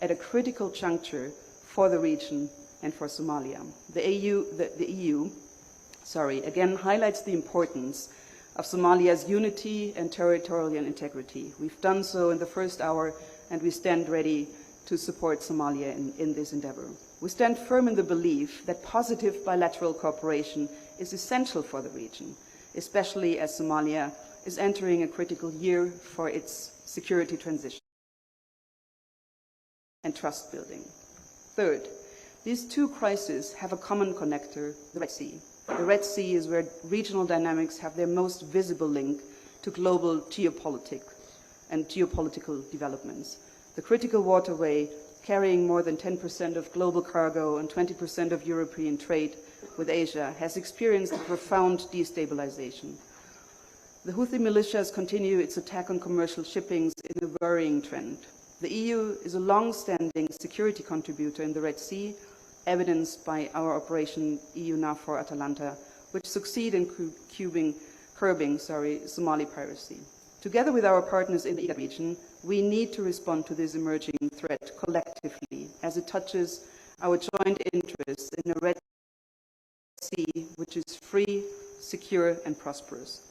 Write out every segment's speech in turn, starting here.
at a critical juncture for the region and for Somalia. The EU again highlights the importance of Somalia's unity and territorial integrity. We've done so in the first hour, and we stand ready to support Somalia in this endeavor. We stand firm in the belief that positive bilateral cooperation is essential for the region, especially as Somalia is entering a critical year for its security transition and trust building. Third, these two crises have a common connector, the Red Sea. The Red Sea is where regional dynamics have their most visible link to global geopolitics and geopolitical developments. The critical waterway, carrying more than 10% of global cargo and 20% of European trade with Asia, has experienced a profound destabilization. The Houthi militias continue its attack on commercial shippings in a worrying trend. The EU is a long-standing security contributor in the Red Sea, evidenced by our Operation EUNAVFOR Atalanta, which succeed in curbing Somali piracy. Together with our partners in the IGAD region, we need to respond to this emerging threat collectively, as it touches our joint interests in a Red Sea which is free, secure, and prosperous.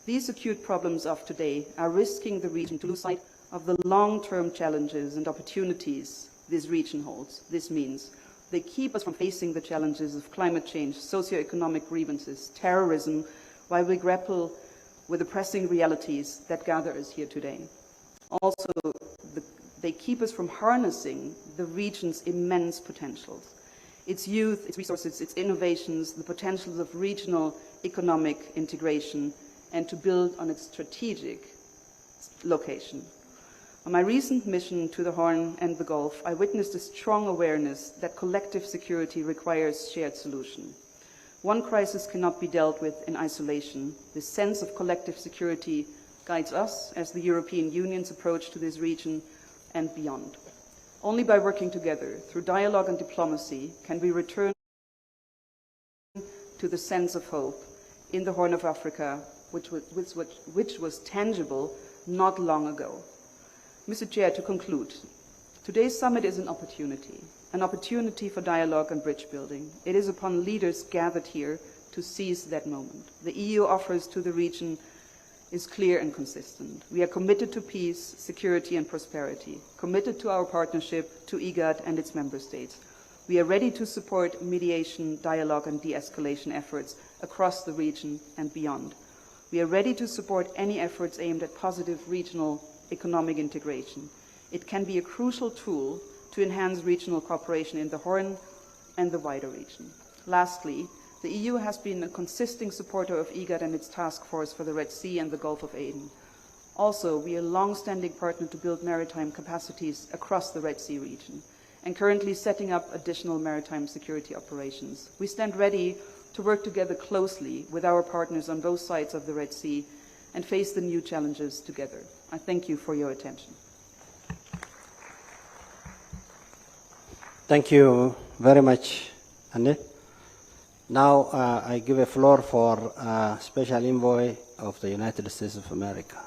These acute problems of today are risking the region to lose sight of the long-term challenges and opportunities this region holds. This means they keep us from facing the challenges of climate change, socioeconomic grievances, terrorism, while we grapple with the pressing realities that gather us here today. Also, they keep us from harnessing the region's immense potentials, its youth, its resources, its innovations, the potentials of regional economic integration, and to build on its strategic location. On my recent mission to the Horn and the Gulf, I witnessed a strong awareness that collective security requires shared solution. One crisis cannot be dealt with in isolation. This sense of collective security guides us as the European Union's approach to this region and beyond. Only by working together through dialogue and diplomacy can we return to the sense of hope in the Horn of Africa, which was tangible not long ago. Mr. Chair, to conclude, today's summit is an opportunity for dialogue and bridge building. It is upon leaders gathered here to seize that moment. The EU offers to the region is clear and consistent. We are committed to peace, security, and prosperity, committed to our partnership, to IGAD and its member states. We are ready to support mediation, dialogue, and de-escalation efforts across the region and beyond. We are ready to support any efforts aimed at positive regional economic integration. It can be a crucial tool to enhance regional cooperation in the Horn and the wider region. Lastly, the EU has been a consistent supporter of IGAD and its task force for the Red Sea and the Gulf of Aden. Also, we are a long-standing partner to build maritime capacities across the Red Sea region and currently setting up additional maritime security operations. We stand ready to work together closely with our partners on both sides of the Red Sea and face the new challenges together. I thank you for your attention. Thank you very much, Anne. Now I give a floor for Special Envoy of the United States of America.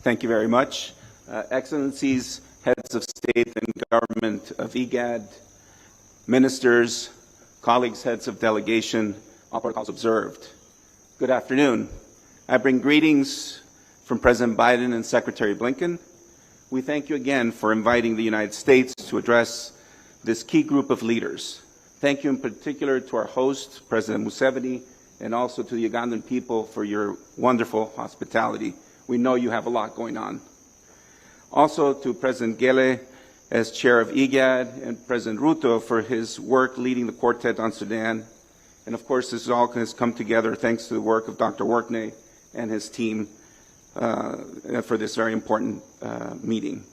Thank you very much. Excellencies, heads of state and government of IGAD, ministers, colleagues, heads of delegation, all protocols observed. Good afternoon. I bring greetings from President Biden and Secretary Blinken. We thank you again for inviting the United States to address this key group of leaders. Thank you in particular to our host, President Museveni, and also to the Ugandan people for your wonderful hospitality. We know you have a lot going on. Also to President Gele as chair of IGAD and President Ruto for his work leading the Quartet on Sudan. And of course, this all has come together thanks to the work of Dr. Workney and his team for this very important meeting.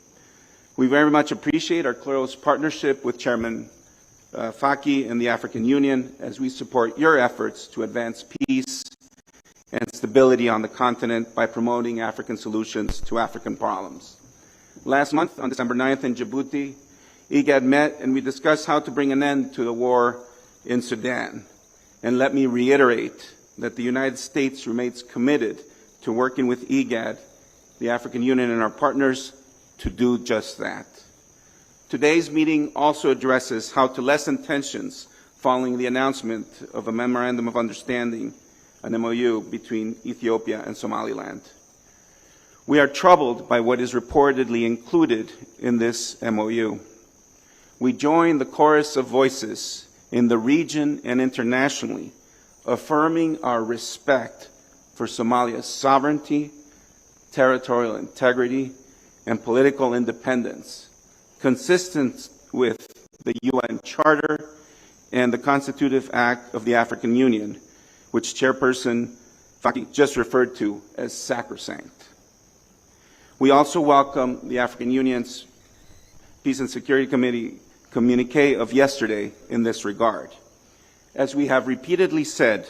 We very much appreciate our close partnership with Chairman Faki and the African Union as we support your efforts to advance peace and stability on the continent by promoting African solutions to African problems. Last month, on December 9th in Djibouti, IGAD met and we discussed how to bring an end to the war in Sudan. And let me reiterate that the United States remains committed to working with IGAD the African Union, and our partners to do just that. Today's meeting also addresses how to lessen tensions following the announcement of a Memorandum of Understanding, an MOU, between Ethiopia and Somaliland. We are troubled by what is reportedly included in this MOU. We join the chorus of voices in the region and internationally, affirming our respect for Somalia's sovereignty, territorial integrity, and political independence, consistent with the UN Charter and the Constitutive Act of the African Union, which Chairperson Faki just referred to as sacrosanct. We also welcome the African Union's Peace and Security Committee communique of yesterday in this regard. As we have repeatedly said,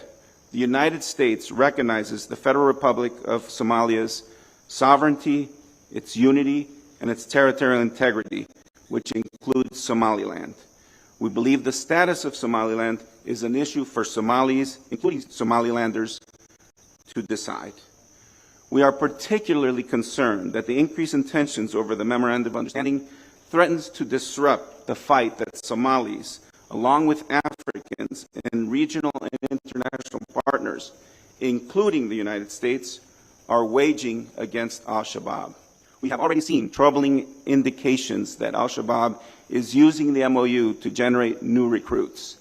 the United States recognizes the Federal Republic of Somalia's sovereignty, its unity, and its territorial integrity, which includes Somaliland. We believe the status of Somaliland is an issue for Somalis, including Somalilanders, to decide. We are particularly concerned that the increase in tensions over the Memorandum of Understanding threatens to disrupt the fight that Somalis, along with Africans and regional and international partners, including the United States, are waging against al-Shabaab. We have already seen troubling indications that al-Shabaab is using the MOU to generate new recruits.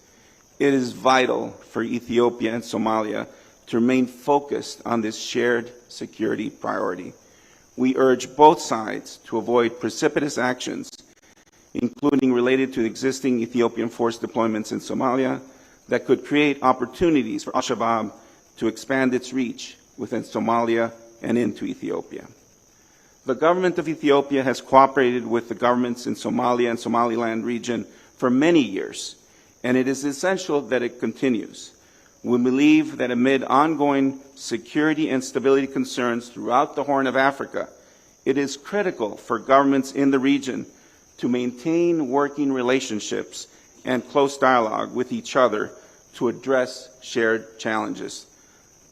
It is vital for Ethiopia and Somalia to remain focused on this shared security priority. We urge both sides to avoid precipitous actions, including related to existing Ethiopian force deployments in Somalia, that could create opportunities for al-Shabaab to expand its reach within Somalia and into Ethiopia. The government of Ethiopia has cooperated with the governments in Somalia and Somaliland region for many years, and it is essential that it continues. We believe that amid ongoing security and stability concerns throughout the Horn of Africa, it is critical for governments in the region to maintain working relationships and close dialogue with each other to address shared challenges.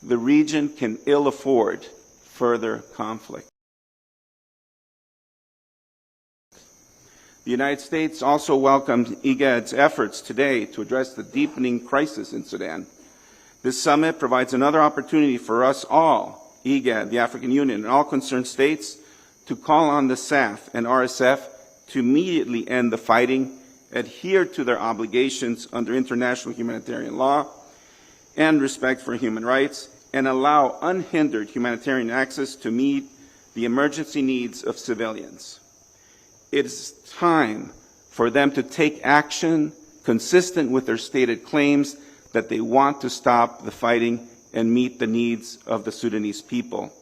The region can ill afford further conflict. The United States also welcomed IGAD's efforts today to address the deepening crisis in Sudan. This summit provides another opportunity for us all, IGAD, the African Union, and all concerned states, to call on the SAF and RSF to immediately end the fighting, adhere to their obligations under international humanitarian law and respect for human rights, and allow unhindered humanitarian access to meet the emergency needs of civilians. It is time for them to take action consistent with their stated claims that they want to stop the fighting and meet the needs of the Sudanese people.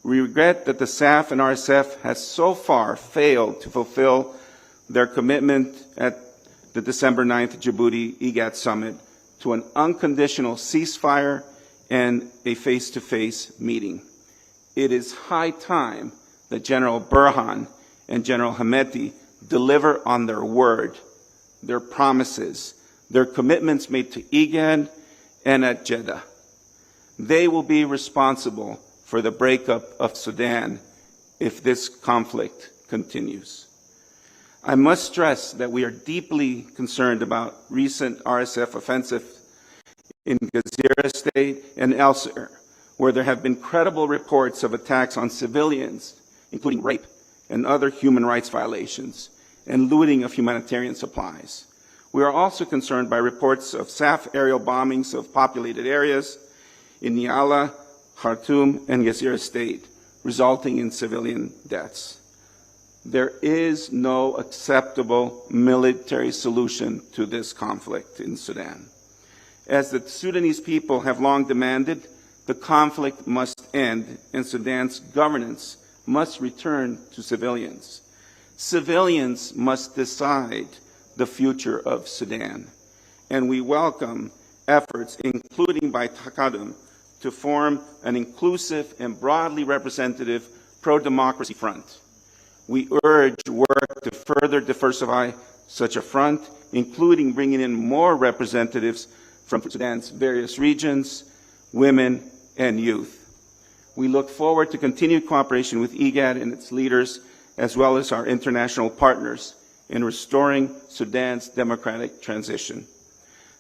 We regret that the SAF and RSF has so far failed to fulfill their commitment at the December 9th Djibouti IGAD summit to an unconditional ceasefire and a face-to-face meeting. It is high time that General Burhan and General Hameti deliver on their word, their promises, their commitments made to IGAD and at Jeddah. They will be responsible for the breakup of Sudan if this conflict continues. I must stress that we are deeply concerned about recent RSF offensive in Gezira State and elsewhere, where there have been credible reports of attacks on civilians, including rape and other human rights violations, and looting of humanitarian supplies. We are also concerned by reports of SAF aerial bombings of populated areas in Niala, Khartoum, and Gezira State, resulting in civilian deaths. There is no acceptable military solution to this conflict in Sudan. As the Sudanese people have long demanded, the conflict must end and Sudan's governance must return to civilians. Civilians must decide the future of Sudan. And we welcome efforts, including by Takadum, to form an inclusive and broadly representative pro-democracy front. We urge work to further diversify such a front, including bringing in more representatives from Sudan's various regions, women, and youth. We look forward to continued cooperation with IGAD and its leaders, as well as our international partners, in restoring Sudan's democratic transition.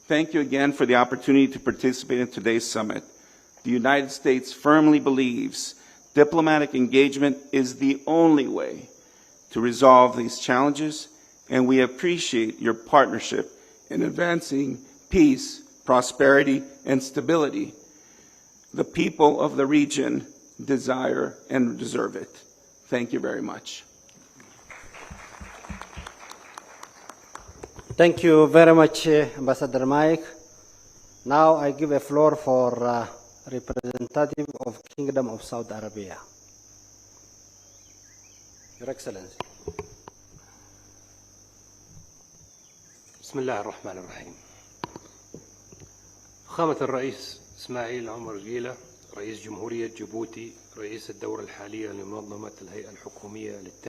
Thank you again for the opportunity to participate in today's summit. The United States firmly believes diplomatic engagement is the only way to resolve these challenges, and we appreciate your partnership in advancing peace, prosperity, and stability. The people of the region desire and deserve it. Thank you very much. Thank you very much, Ambassador Mike. Now I give a floor for representative of Kingdom of Saudi Arabia. Your Excellency. بسم الله الرحمن الرحيم. فخامة الرئيس إسماعيل عمر جيلة رئيس جمهورية جيبوتي رئيس الدورة الحالية لمنظمة الهيئة الحكومية للتنمية